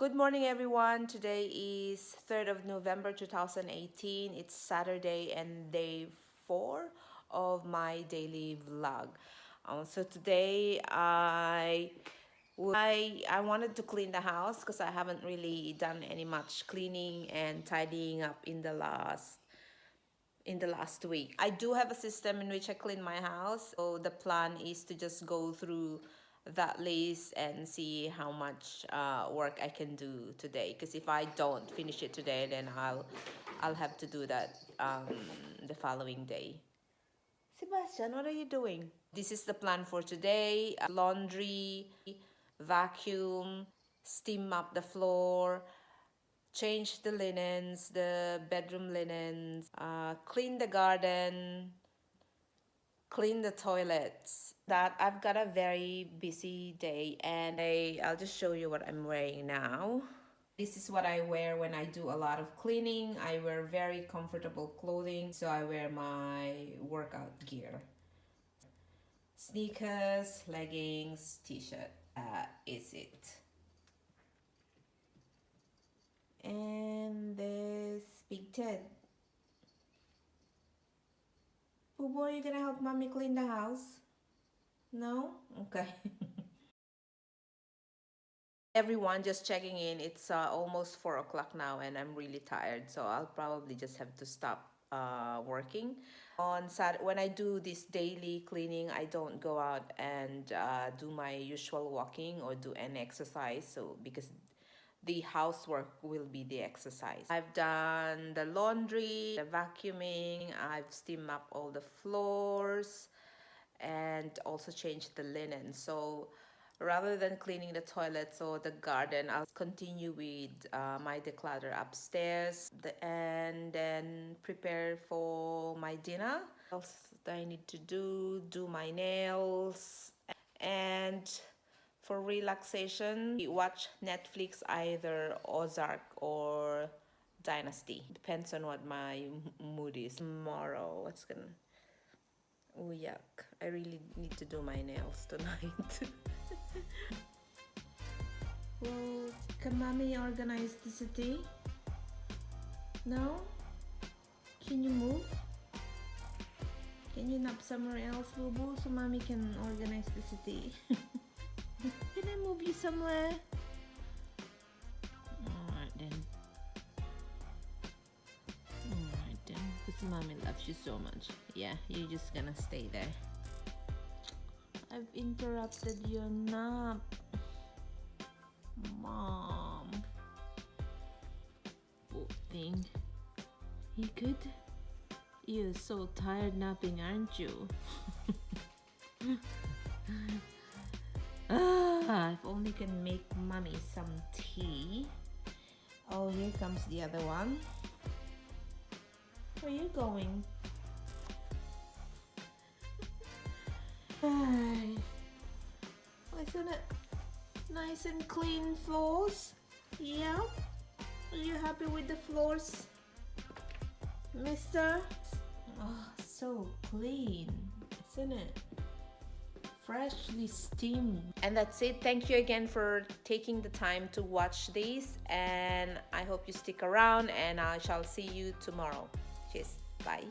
Good morning, everyone. Today is 3rd of November 2018. It's Saturday and day 4 of my daily vlog. So today I wanted to clean the house because I haven't really done any much cleaning and tidying up in the last week. I do have a system in which I clean my house. So the plan is to just go through that list and see how much work I can do today. Because if I don't finish it today, then I'll have to do that the following day. Sebastian, what are you doing? This is the plan for today. Laundry, vacuum, steam up the floor, change the linens, the bedroom linens, clean the garden, clean the toilets. That I've got a very busy day, and I'll just show you what I'm wearing now. This is what I wear when I do a lot of cleaning. I wear very comfortable clothing, so I wear my workout gear. Sneakers, leggings, t-shirt, is it. And this Big Ted. Boo, are you gonna help mommy clean the house? No? Okay. Everyone, just checking in. It's almost 4 o'clock now and I'm really tired, so I'll probably just have to stop working. On Saturday, when I do this daily cleaning, I don't go out and do my usual walking or do any exercise, so because the housework will be the exercise. I've done the laundry, the vacuuming, I've steamed up all the floors, and also changed the linen. So rather than cleaning the toilets or the garden, I'll continue with my declutter upstairs and then prepare for my dinner. What else do I need to do my nails, and for relaxation, we watch Netflix, either Ozark or Dynasty. Depends on what my mood is. Tomorrow, what's gonna... Oh, yuck. I really need to do my nails tonight. Well, can mommy organize the city? No? Can you move? Can you nap somewhere else, boo-boo, so mommy can organize the city? Can I move you somewhere? Alright then. Alright then. Because mommy loves you so much. Yeah, you're just gonna stay there. I've interrupted your nap. Mom. Poor thing. You good? You're so tired napping, aren't you? If only can make mommy some tea. Oh, here comes the other one. Where are you going? Isn't it nice and clean floors? Yeah? Are you happy with the floors, mister? Oh, so clean, isn't it? Freshly steamed. And that's it. Thank you again for taking the time to watch this, and I hope you stick around, and I shall see you tomorrow. Cheers. Bye.